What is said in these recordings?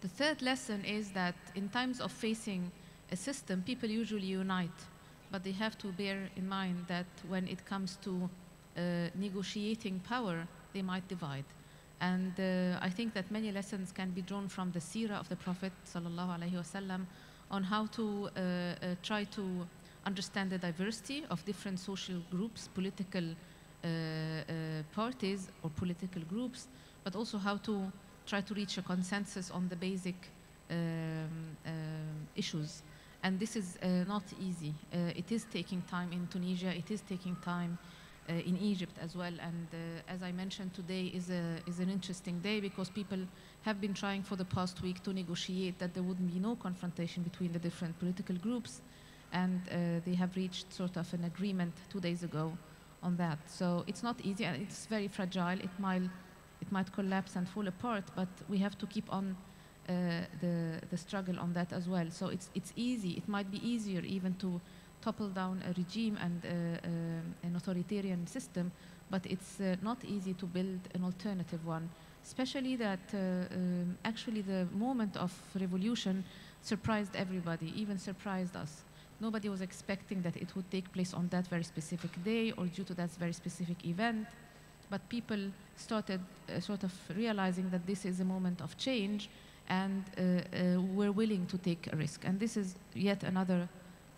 The third lesson is that in times of facing a system, people usually unite, but they have to bear in mind that when it comes to negotiating power, they might divide. And I think that many lessons can be drawn from the seerah of the Prophet ﷺ on how to try to understand the diversity of different social groups, political parties or political groups, but also how to try to reach a consensus on the basic issues. And this is not easy. It is taking time in Tunisia, it is taking time in Egypt as well. And as I mentioned, today is an interesting day because people have been trying for the past week to negotiate that there would be no confrontation between the different political groups. And they have reached sort of an agreement 2 days ago on that. So it's not easy and it's very fragile. It might collapse and fall apart, but we have to keep on the struggle on that as well. So it's easy. It might be easier even to topple down a regime and an authoritarian system, but it's not easy to build an alternative one, especially that actually the moment of revolution surprised everybody, even surprised us. Nobody was expecting that it would take place on that very specific day or due to that very specific event, but people started sort of realizing that this is a moment of change and were willing to take a risk. And this is yet another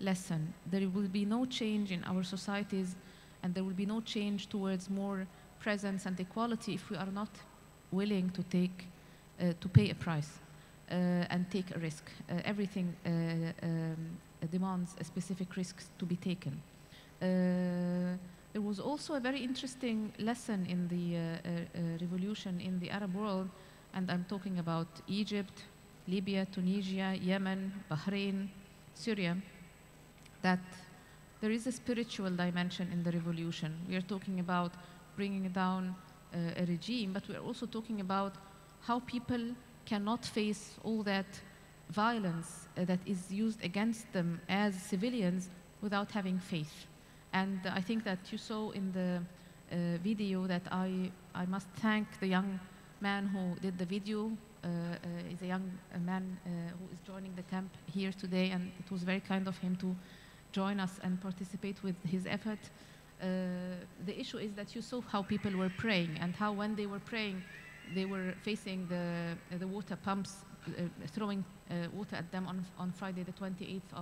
lesson. There will be no change in our societies and there will be no change towards more presence and equality if we are not willing to pay a price and take a risk. Everything demands a specific risks to be taken. There was also a very interesting lesson in the revolution in the Arab world, and I'm talking about Egypt, Libya, Tunisia, Yemen, Bahrain, Syria, that there is a spiritual dimension in the revolution. We are talking about bringing down a regime, but we are also talking about how people cannot face all that violence that is used against them as civilians without having faith. And I think that you saw in the video that I must thank the young man who did the video. He's a young man who is joining the camp here today, and it was very kind of him to join us and participate with his effort. The issue is that you saw how people were praying and how when they were praying, they were facing the water pumps, throwing water at them on Friday the 28th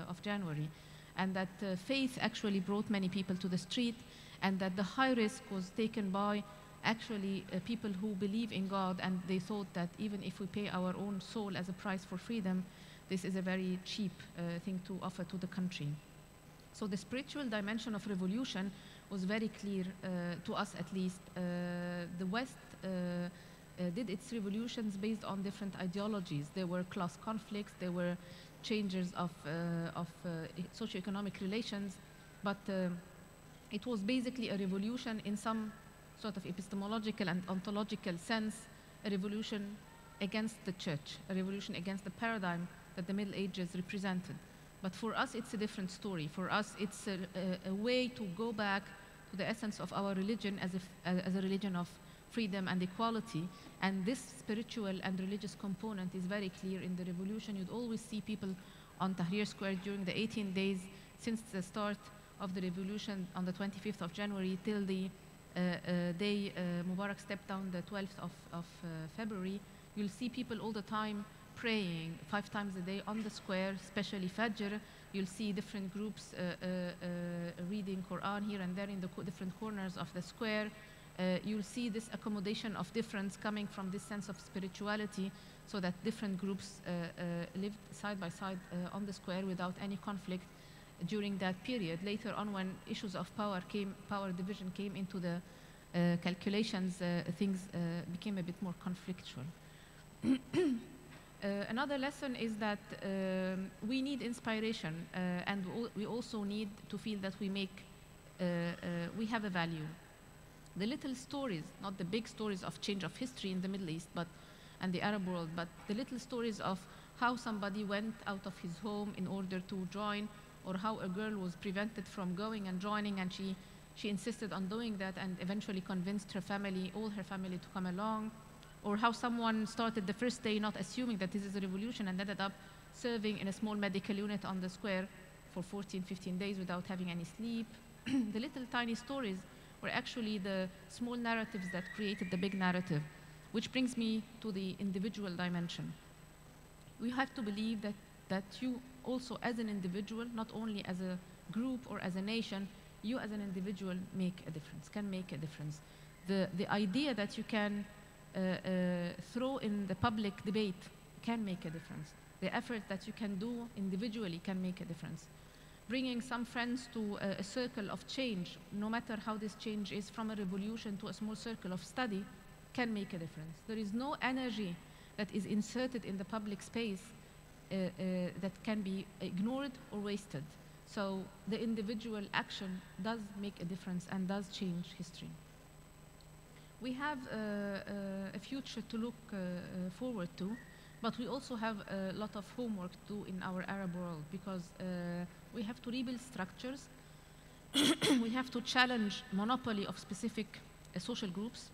of January. And that faith actually brought many people to the street, and that the high risk was taken by actually people who believe in God, and they thought that even if we pay our own soul as a price for freedom, this is a very cheap thing to offer to the country. So the spiritual dimension of revolution was very clear to us, at least. The West did its revolutions based on different ideologies. There were class conflicts, there were changes of socioeconomic relations, but it was basically a revolution in some sort of epistemological and ontological sense, a revolution against the church, a revolution against the paradigm that the Middle Ages represented. But for us, it's a different story. For us, it's a way to go back to the essence of our religion as a religion of freedom and equality. And this spiritual and religious component is very clear in the revolution. You'd always see people on Tahrir Square during the 18 days since the start of the revolution on the 25th of January till the day Mubarak stepped down the 12th of February. You'll see people all the time praying 5 times a day on the square, especially Fajr. You'll see different groups reading Quran here and there in the different corners of the square. You'll see this accommodation of difference coming from this sense of spirituality, so that different groups lived side by side on the square without any conflict during that period. Later on, when issues of power division came into the calculations, things became a bit more conflictual. Another lesson is that we need inspiration, and we also need to feel that we have a value. The little stories, not the big stories of change of history in the Middle East and the Arab world, but the little stories of how somebody went out of his home in order to join, or how a girl was prevented from going and joining, and she insisted on doing that and eventually convinced her family, all her family, to come along, or how someone started the first day not assuming that this is a revolution and ended up serving in a small medical unit on the square for 14, 15 days without having any sleep. The little tiny stories were actually the small narratives that created the big narrative, which brings me to the individual dimension. We have to believe that you also as an individual, not only as a group or as a nation, you as an individual make a difference, can make a difference. The idea that you can throw in the public debate can make a difference. The effort that you can do individually can make a difference. Bringing some friends to a circle of change, no matter how this change is, from a revolution to a small circle of study, can make a difference. There is no energy that is inserted in the public space that can be ignored or wasted. So the individual action does make a difference and does change history. We have a future to look forward to, but we also have a lot of homework to do in our Arab world, because we have to rebuild structures. We have to challenge monopoly of specific social groups.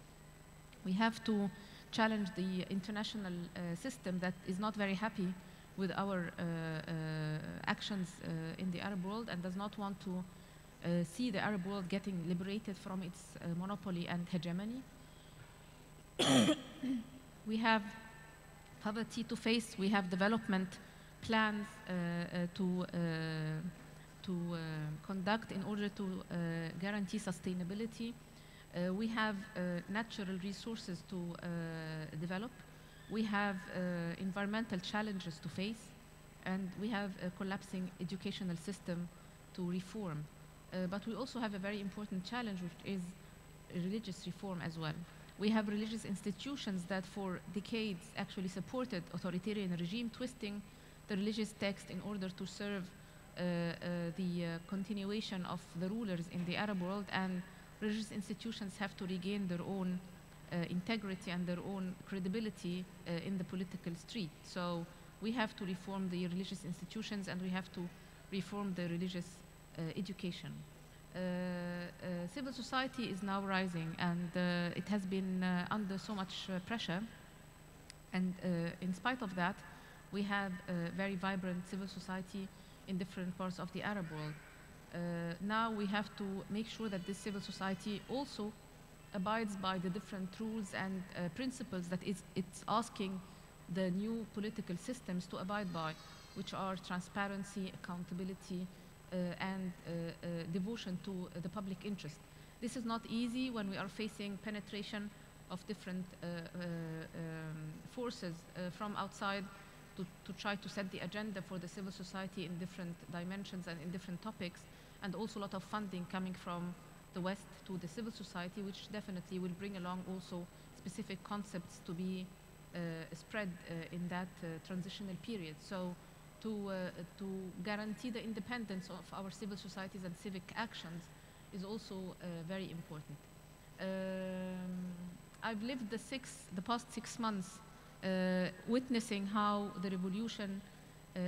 We have to challenge the international system that is not very happy with our actions in the Arab world and does not want to see the Arab world getting liberated from its monopoly and hegemony. We have poverty to face. We have development plans to conduct in order to guarantee sustainability. We have natural resources to develop. We have environmental challenges to face, and we have a collapsing educational system to reform. But we also have a very important challenge, which is religious reform as well. We have religious institutions that for decades actually supported authoritarian regime, twisting the religious text in order to serve the continuation of the rulers in the Arab world, and religious institutions have to regain their own integrity and their own credibility in the political street. So we have to reform the religious institutions, and we have to reform the religious education. Civil society is now rising, and it has been under so much pressure. And in spite of that, we have a very vibrant civil society in different parts of the Arab world. Now we have to make sure that this civil society also abides by the different rules and principles that it's asking the new political systems to abide by, which are transparency, accountability, and devotion to the public interest. This is not easy when we are facing penetration of different forces from outside to try to set the agenda for the civil society in different dimensions and in different topics, and also a lot of funding coming from the West to the civil society, which definitely will bring along also specific concepts to be spread in that transitional period. So to guarantee the independence of our civil societies and civic actions is also very important. I've lived the past 6 months witnessing how the revolution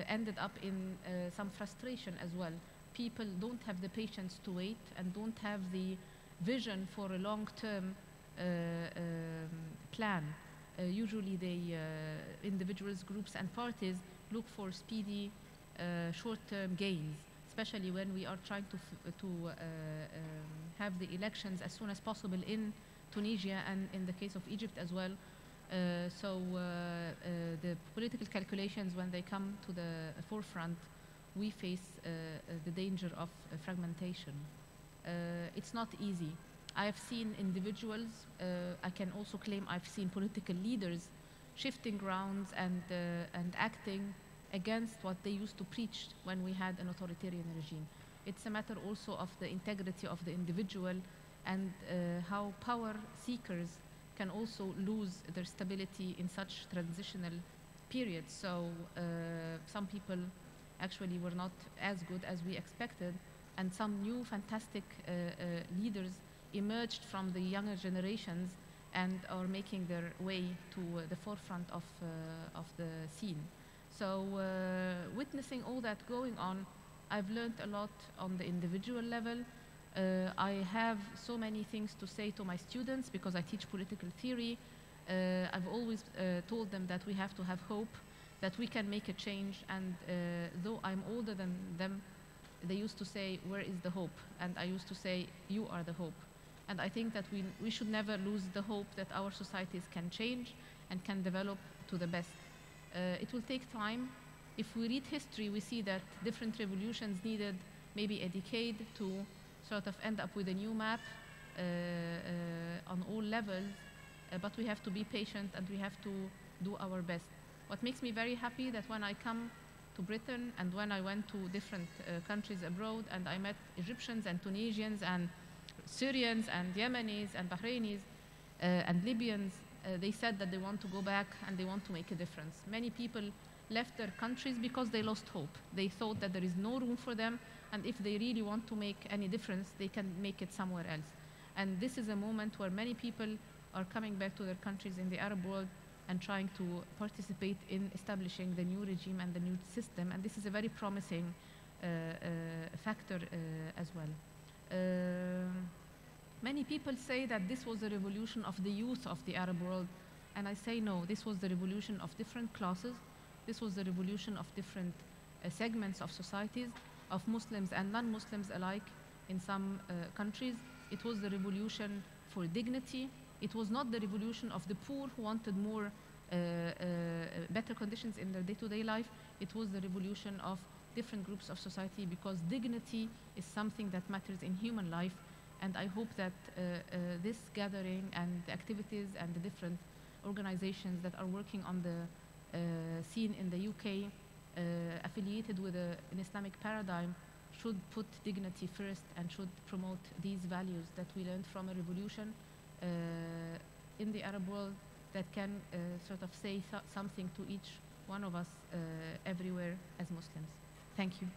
ended up in some frustration as well. People don't have the patience to wait and don't have the vision for a long-term plan. Usually individuals, groups, and parties look for speedy, short-term gains, especially when we are trying to have the elections as soon as possible in Tunisia and in the case of Egypt as well. So the political calculations, when they come to the forefront, we face the danger of fragmentation. It's not easy. I have seen individuals, I can also claim I've seen political leaders shifting grounds and acting against what they used to preach when we had an authoritarian regime. It's a matter also of the integrity of the individual and how power seekers can also lose their stability in such transitional periods. So some people actually were not as good as we expected, and some new fantastic leaders emerged from the younger generations and are making their way to the forefront of the scene. So witnessing all that going on, I've learned a lot on the individual level. I have so many things to say to my students because I teach political theory. I've always told them that we have to have hope, that we can make a change, and though I'm older than them, they used to say, where is the hope? And I used to say, you are the hope. And I think that we should never lose the hope that our societies can change and can develop to the best. It will take time. If we read history, we see that different revolutions needed maybe a decade to sort of end up with a new map on all levels, but we have to be patient and we have to do our best. What makes me very happy that when I come to Britain and when I went to different countries abroad and I met Egyptians and Tunisians and Syrians and Yemenis and Bahrainis and Libyans, they said that they want to go back and they want to make a difference. Many people left their countries because they lost hope. They thought that there is no room for them, and if they really want to make any difference, they can make it somewhere else. And this is a moment where many people are coming back to their countries in the Arab world and trying to participate in establishing the new regime and the new system. And this is a very promising factor as well. Many people say that this was the revolution of the youth of the Arab world. And I say no, this was the revolution of different classes. This was the revolution of different segments of societies, of Muslims and non-Muslims alike in some countries. It was the revolution for dignity. It was not the revolution of the poor who wanted more better conditions in their day-to-day life. It was the revolution of different groups of society, because dignity is something that matters in human life. And I hope that this gathering and the activities and the different organizations that are working on the scene in the UK affiliated with an Islamic paradigm should put dignity first and should promote these values that we learned from a revolution in the Arab world that can sort of say something to each one of us everywhere as Muslims. Thank you.